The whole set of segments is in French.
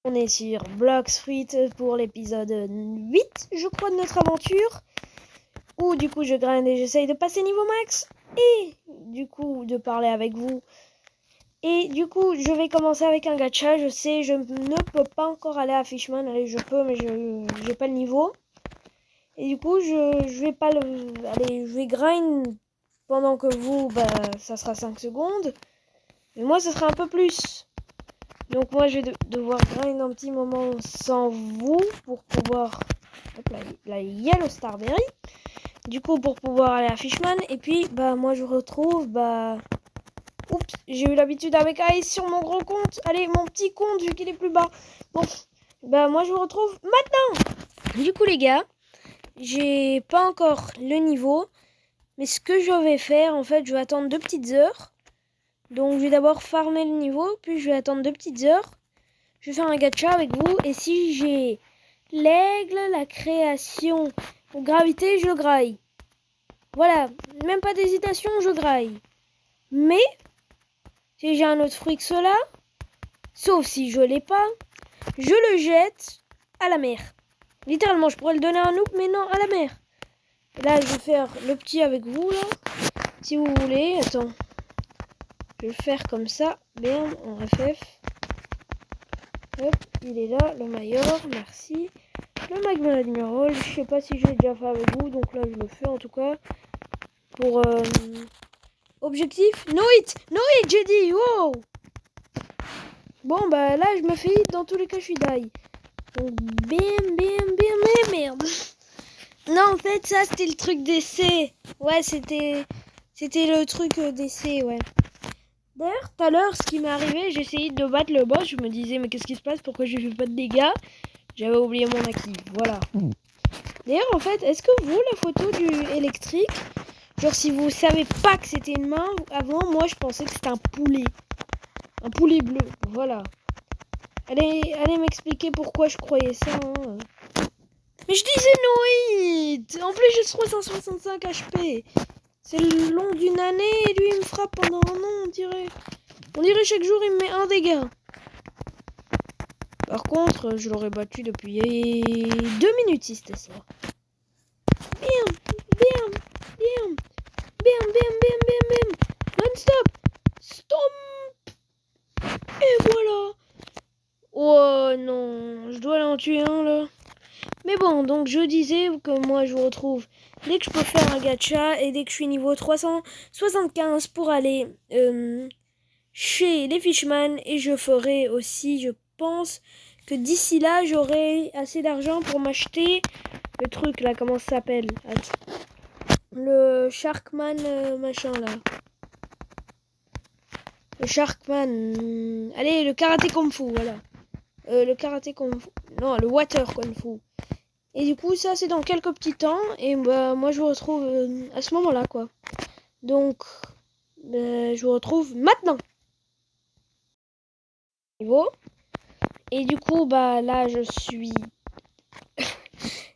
On est sur Blox Fruit pour l'épisode 8, je crois, de notre aventure. Où du coup je grind et j'essaye de passer niveau max. Et du coup de parler avec vous. Et du coup je vais commencer avec un gacha. Je sais, je ne peux pas encore aller à Fishman. Allez, je peux, mais je n'ai pas le niveau. Et du coup je vais pas le... Allez, je vais grind pendant que vous, ça sera 5 secondes. Mais moi ça sera un peu plus. Donc moi je vais devoir grind un petit moment sans vous pour pouvoir... Hop, la Yellow Starberry. Du coup pour pouvoir aller à Fishman. Et puis moi je retrouve... Oups, j'ai eu l'habitude avec Ice sur mon gros compte. Allez, mon petit compte vu qu'il est plus bas. Bon, moi je vous retrouve maintenant. Du coup les gars, j'ai pas encore le niveau. Mais ce que je vais faire, en fait, je vais attendre 2 petites heures. Donc je vais d'abord farmer le niveau, puis je vais attendre 2 petites heures. Je vais faire un gacha avec vous, et si j'ai l'aigle, la création ou gravité, je le graille. Voilà, même pas d'hésitation, je graille. Mais, si j'ai un autre fruit que cela, sauf si je l'ai pas, je le jette à la mer. Littéralement, je pourrais le donner à un noob, mais non, à la mer. Et là, je vais faire le petit avec vous, là. Si vous voulez, attends. Je vais le faire comme ça, bam, en FF. Hop, il est là, le Mayor, merci. Le Magma Admiral, je sais pas si j'ai déjà fait avec vous, donc là je le fais en tout cas. Pour objectif, no hit, j'ai dit, wow. Bon là je me fais hit, dans tous les cas je suis die. Donc bim, mais merde. Non en fait ça c'était le truc d'essai. Ouais c'était le truc d'essai, ouais. D'ailleurs, tout à l'heure, ce qui m'est arrivé, j'ai essayé de battre le boss. Je me disais, mais qu'est-ce qui se passe? Pourquoi je fais pas de dégâts? J'avais oublié mon actif. Voilà. D'ailleurs, en fait, est-ce que vous, la photo du électrique, genre si vous savez pas que c'était une main, avant, moi, je pensais que c'était un poulet. Un poulet bleu. Voilà. Allez m'expliquer pourquoi je croyais ça. Hein. Mais je disais no hit. En plus, j'ai 365 HP. C'est le long d'une année et lui, il me frappe pendant un an, on dirait. On dirait chaque jour, il me met un dégât. Par contre, je l'aurais battu depuis 2 minutes si c'était ça. Bam. Non-stop. Stomp. Et voilà. Oh non, je dois aller en tuer un là. Mais bon, donc je disais que moi je vous retrouve dès que je peux faire un gacha et dès que je suis niveau 375 pour aller chez les Fishman. Et je ferai aussi, je pense que d'ici là j'aurai assez d'argent pour m'acheter le truc là, comment ça s'appelle? Le Sharkman machin là. Le Sharkman. Allez, le karaté kung fu, voilà. Le karaté kung fu. Non, le water kung fu. Et du coup, ça, c'est dans quelques petits temps. Et moi, je vous retrouve à ce moment-là, quoi. Donc, je vous retrouve maintenant. Niveau. Et du coup, là, je suis...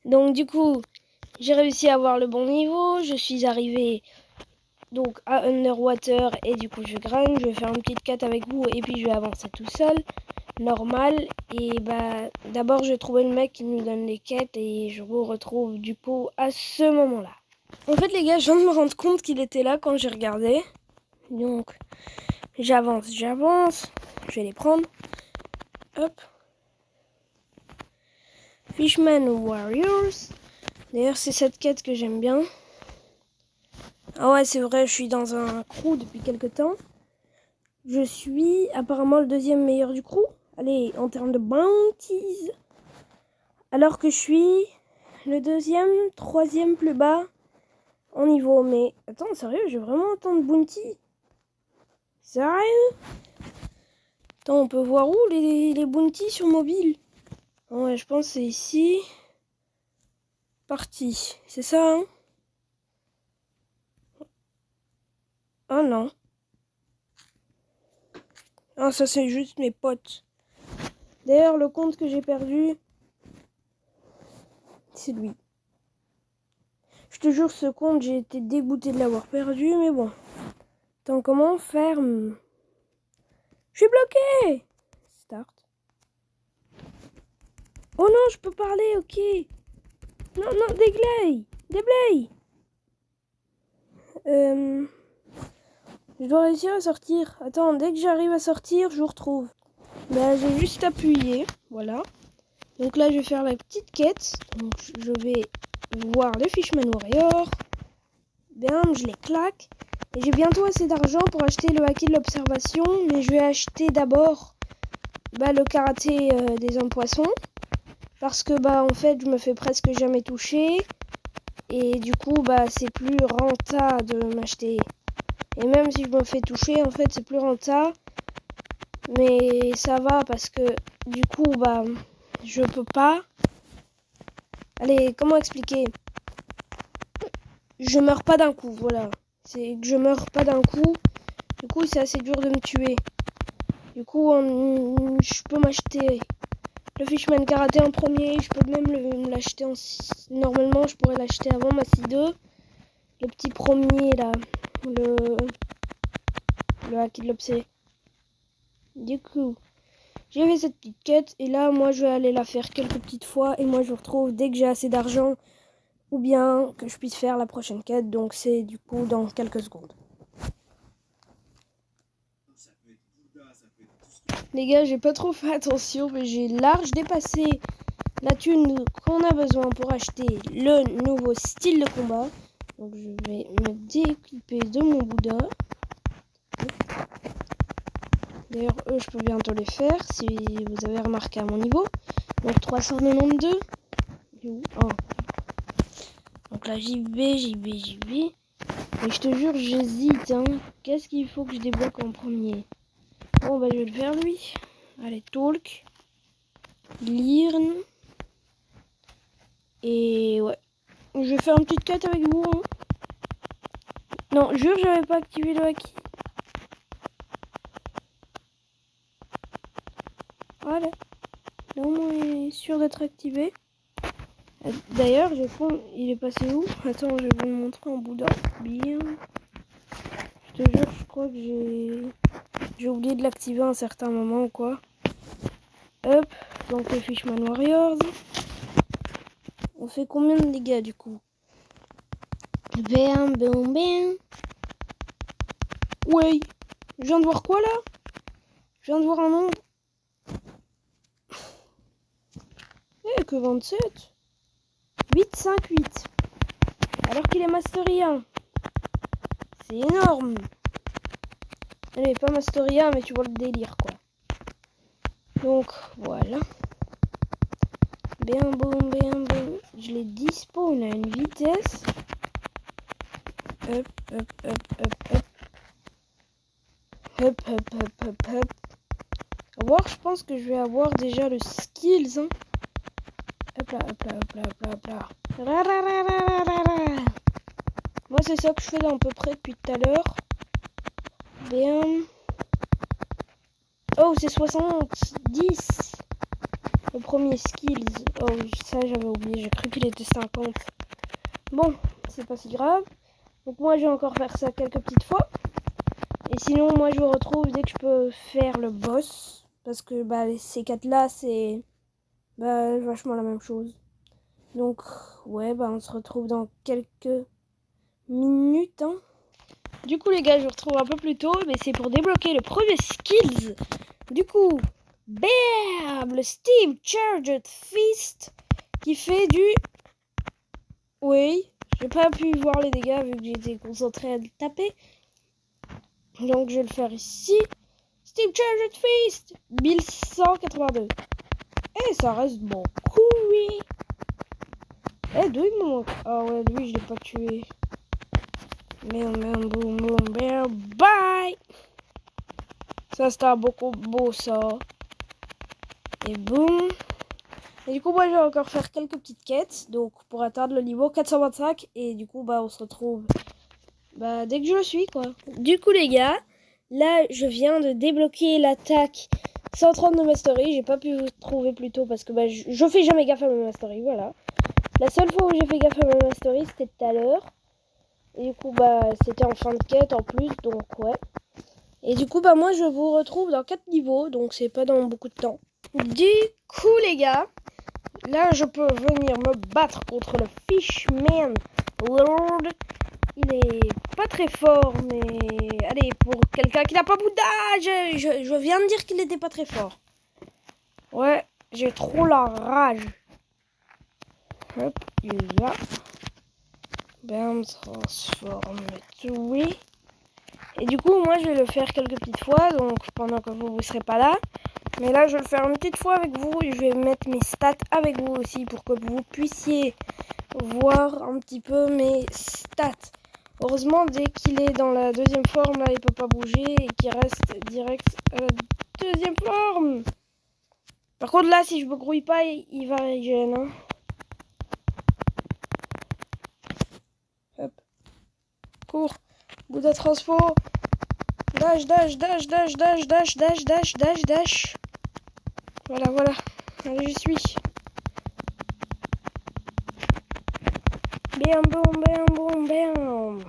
Donc, du coup, j'ai réussi à avoir le bon niveau. Je suis arrivé donc à Underwater. Et du coup, je grind. Je vais faire une petite quête avec vous. Et puis, je vais avancer tout seul. Normal. Et d'abord, je vais trouver le mec qui nous donne les quêtes. Et je vous retrouve du coup à ce moment-là. En fait, les gars, je viens de me rendre compte qu'il était là quand j'ai regardé. Donc, j'avance. Je vais les prendre. Hop. Fishman Warriors. D'ailleurs, c'est cette quête que j'aime bien. Ah ouais, c'est vrai, je suis dans un crew depuis quelques temps. Je suis apparemment le 2e meilleur du crew. Allez, en termes de bounties. Alors que je suis le 2e, 3e plus bas en niveau. Mais attends, sérieux, j'ai vraiment autant de bounties? Sérieux? Attends, on peut voir où les bounties sur mobile? Ouais, je pense que c'est ici. Parti. C'est ça, hein? Ah non. Ah, ça c'est juste mes potes. D'ailleurs, le compte que j'ai perdu, c'est lui. Je te jure, ce compte, j'ai été dégoûté de l'avoir perdu, mais bon. Attends, comment faire? Je suis bloqué! Start. Oh non, je peux parler, ok. Non, non, déblaye. Je dois réussir à sortir. Attends, dès que j'arrive à sortir, je vous retrouve. Bah, j'ai juste appuyé, voilà. Donc là, je vais faire la petite quête. Donc, je vais voir le Fishman Warrior. Bam, je les claque. Et j'ai bientôt assez d'argent pour acheter le haki de l'observation. Mais je vais acheter d'abord le karaté des hommes poissons. Parce que, en fait, je me fais presque jamais toucher. Et du coup, c'est plus rentable de m'acheter. Et même si je me fais toucher, en fait, c'est plus rentable. Mais ça va parce que, du coup, je peux pas. Allez, comment expliquer? Je meurs pas d'un coup, voilà. C'est que je meurs pas d'un coup. Du coup, c'est assez dur de me tuer. Du coup, je peux m'acheter le Fishman Karaté en premier. Je peux même l'acheter en... Normalement, je pourrais l'acheter avant ma C2. Le petit premier, là. Le haki de l'obsé. Du coup, j'ai fait cette petite quête. Et là, moi, je vais aller la faire quelques petites fois. Et moi, je vous retrouve dès que j'ai assez d'argent. Ou bien que je puisse faire la prochaine quête. Donc, c'est du coup dans quelques secondes. Les gars, j'ai pas trop fait attention, mais j'ai large dépassé la thune qu'on a besoin pour acheter le nouveau style de combat. Donc je vais me dééquiper de mon Bouddha. D'ailleurs, eux, je peux bientôt les faire, si vous avez remarqué à mon niveau. Donc 392. Oh. Donc là, j'y vais. Et je te jure, j'hésite. Hein. Qu'est-ce qu'il faut que je débloque en premier? Bon, je vais le faire, lui. Allez, talk. Lirn. Et ouais. Je vais faire une petite quête avec vous. Hein. Non, jure, j'avais pas activé le haki. Voilà. Là, au moins, il est sûr d'être activé. D'ailleurs, il est passé où? Attends, je vais vous le montrer en Bouddha. Bien. Je te jure, je crois que j'ai oublié de l'activer à un certain moment ou quoi. Hop. Donc, les Fishman Warriors. On fait combien de dégâts du coup? Bam, bam, bam. Ouais. Je viens de voir quoi là? Je viens de voir un nombre. Eh, que 27. 8, 5, 8. Alors qu'il est Mastery 1. C'est énorme. Allez, pas Mastery 1, mais tu vois le délire quoi. Donc, voilà. Bam, boum, bam, boum. Je les dispawn à une vitesse. Hop, hop, hop, hop, hop. Hop, hop, hop, hop, hop. À voir, je pense que je vais avoir déjà le skills. Hein. Hop là, hop là, hop là, hop là, hop là. Moi, c'est ça que je fais à peu près depuis tout à l'heure. Bam. Oh, c'est 70. Le premier skills. Oh, ça, j'avais oublié. J'ai cru qu'il était 50. Bon, c'est pas si grave. Donc, moi, je vais encore faire ça quelques petites fois. Et sinon, moi, je vous retrouve dès que je peux faire le boss. Parce que ces 4-là, c'est vachement la même chose. Donc, ouais, on se retrouve dans quelques minutes. Hein. Du coup, les gars, je vous retrouve un peu plus tôt. Mais c'est pour débloquer le premier skills. Du coup, bam, le Steam Charged Fist qui fait du... Oui, j'ai pas pu voir les dégâts vu que j'étais concentré à le taper. Donc, je vais le faire ici. Steam Charged Fist 1182. Eh, ça reste beaucoup, oui. Eh, d'où il me manque? Ah ouais, lui, je l'ai pas tué. Boum, bye. Ça, c'était beaucoup beau, ça. Et boum. Et du coup, moi, je vais encore faire quelques petites quêtes. Donc, pour atteindre le niveau 425. Et du coup, on se retrouve dès que je le suis, quoi. Du coup, les gars, là, je viens de débloquer l'attaque 130 de Mastery. J'ai pas pu vous trouver plus tôt parce que je fais jamais gaffe à ma Mastery, voilà. La seule fois où j'ai fait gaffe à ma Mastery, c'était tout à l'heure. Et du coup, c'était en fin de quête en plus, donc ouais. Et du coup, moi, je vous retrouve dans 4 niveaux, donc c'est pas dans beaucoup de temps. Du coup, les gars, Là, je peux venir me battre contre le Fishman Lord. Il est pas très fort, mais... Allez, pour quelqu'un qui n'a pas beaucoup d'âge, je viens de dire qu'il n'était pas très fort. Ouais, j'ai trop la rage. Hop, il est là. Bam, transforme tout. Et du coup, moi, je vais le faire quelques petites fois, donc pendant que vous ne serez pas là. Mais là, je vais le faire une petite fois avec vous. Et je vais mettre mes stats avec vous aussi pour que vous puissiez voir un petit peu mes stats. Heureusement, dès qu'il est dans la deuxième forme, là, il peut pas bouger et qu'il reste direct à la deuxième forme. Par contre, là, si je me grouille pas, il va régénérer. Hein. Hop. Cours. Gouda transfo. Dash, dash, dash, dash, dash, dash, dash, dash, dash, dash. Voilà, voilà. Allez, j'y suis. Bam, boum, bam, boum, bam.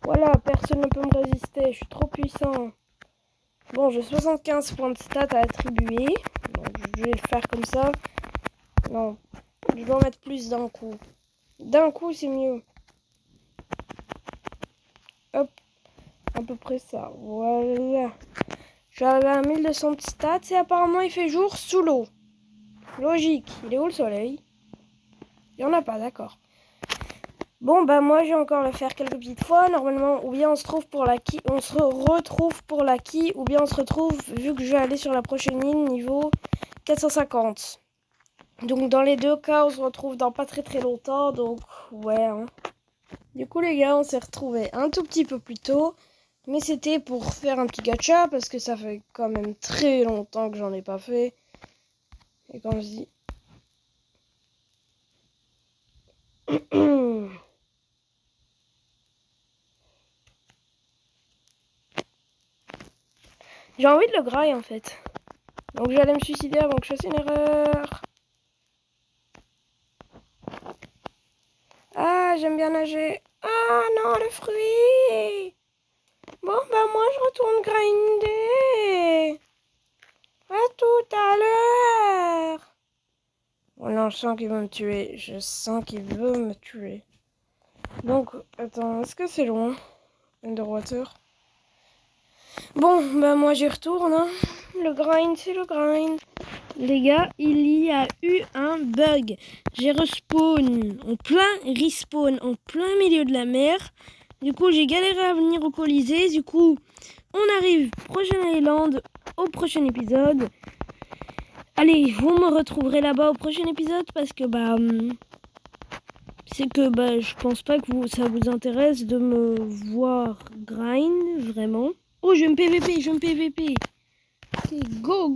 Voilà, personne ne peut me résister. Je suis trop puissant. Bon, j'ai 75 points de stats à attribuer. Donc, je vais le faire comme ça. Non, je dois en mettre plus d'un coup. D'un coup, c'est mieux. Hop, à peu près ça. Voilà. J'avais à 1200 de stats et apparemment il fait jour sous l'eau. Logique. Il est où le soleil? Il n'y en a pas, d'accord. Bon, bah moi je vais encore le faire quelques petites fois. Normalement, ou bien on se trouve pour la qui, on se retrouve pour la qui, ou bien on se retrouve, vu que je vais aller sur la prochaine ligne, niveau 450. Donc dans les deux cas, on se retrouve dans pas très très longtemps. Donc ouais. Hein. Du coup les gars, on s'est retrouvés un tout petit peu plus tôt. Mais c'était pour faire un petit gacha parce que ça fait quand même très longtemps que j'en ai pas fait. Et quand je dis... J'ai envie de le grailler en fait. Donc j'allais me suicider avant que je fasse une erreur. Ah, j'aime bien nager. Ah non, le fruit. Bon, bah moi je retourne grinder. À tout à l'heure. Oh non, je sens qu'il veut me tuer. Je sens qu'il veut me tuer. Donc, attends, est-ce que c'est loin? Underwater. Bon, bah moi j'y retourne. Hein. Le grind, c'est le grind. Les gars, il y a eu un bug. J'ai respawn en plein milieu de la mer. Du coup, j'ai galéré à venir au Colisée. Du coup, on arrive prochain island au prochain épisode. Allez, vous me retrouverez là-bas au prochain épisode parce que c'est que je pense pas que ça vous intéresse de me voir grind vraiment. Oh, je vais me PVP. Okay, go.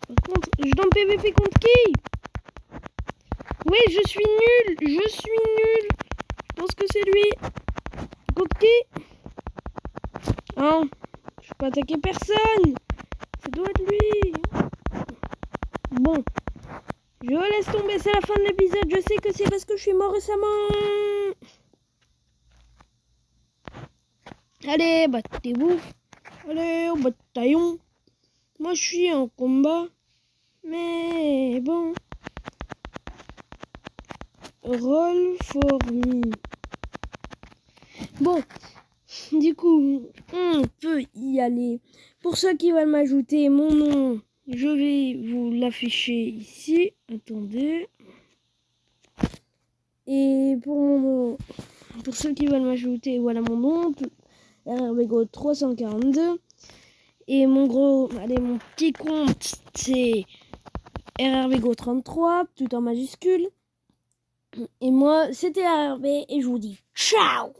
Par contre, je dois me PVP contre qui? Oui, je suis nul. Je pense que c'est lui. Contre qui? Hein? Je peux pas attaquer personne. Ça doit être lui. Bon. Je laisse tomber, c'est la fin de l'épisode. Je sais que c'est parce que je suis mort récemment. Allez, battez-vous. Allez, au bataillon. Moi, je suis en combat. Mais bon. Roll for me. Bon. Du coup, on peut y aller. Pour ceux qui veulent m'ajouter mon nom, je vais vous l'afficher ici. Attendez. Et pour ceux qui veulent m'ajouter, voilà mon nom. RRBGO 342. Et mon petit compte, c'est RRBGO 33, tout en majuscule. Et moi, c'était RRB et je vous dis ciao!